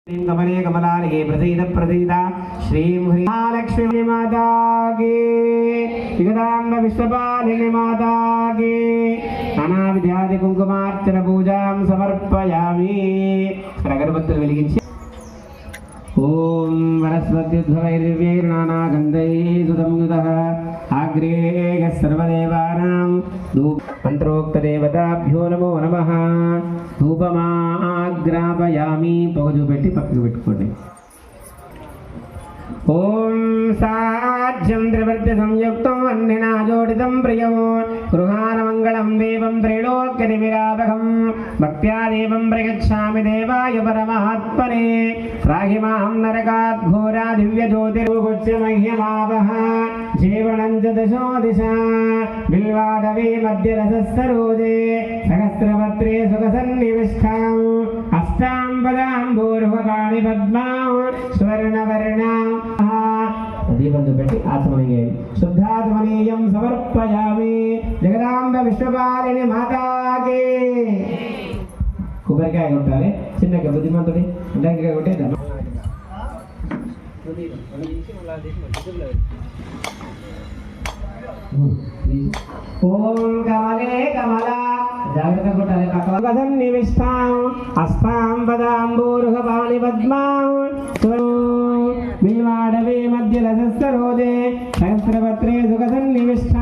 कमले कमलालये प्रसीद प्रसीद श्रीं महालक्ष्मी माता की जगदाम्ब विश्वपालिनी माता की नानाविधादि कुंकुमार्चन पूजां समर्पयामि। अगरबत्तुलु वेलिगिंचि ओम वनस्पत्युद्भवैर्वीर्णानागन्धैः सुसंयुतः अग्रे सर्वदेवानां मंत्रोक्तदेवताभ्यो नमो नमः। धूपमाग्रापयामि पोगजु पेट्टि पक्कु पेट्टुकोंडि। ओम साज्यं त्रिवर्त्य संयुक्तं वह्निना जोडितं प्रियं गृहानमङ्गलं देवं त्रैलोक्यनिमिरापहं भक्त्या देवं प्रगच्छामि देवाय परमात्मने। त्राहि मां नरकात् घोरा दिव्यज्योतिरुगुच्छ मह्यमावः जीवनं च दशो दिशा बिल्वाडवे मध्यरससरोजे सहस्रपत्रे सुखसन्निविष्टाम् अष्टां पदां पूर्वकाणि पद्मां स्वर्णवर्णां दीपंतु पेट्टि आचमनीये शुद्धात्मनीयं समर्पयामि। जगदाम्ब विश्वपालिनी माता की కొబ్బరికాయ కొట్టాలి చిన్నగా బుద్ధిమంతుడి అండగా కొట్టేద్దాం। ఓం కమలే కమలా జాగ్రత్త కొట్టాలి కమలం నివిష్టాం అస్తాం పదాంబూరుహపాణి పద్మాం బిల్వాడవే మధ్య రసస్సరోజే సహస్రపత్రే సుఖసన్నివిష్టాం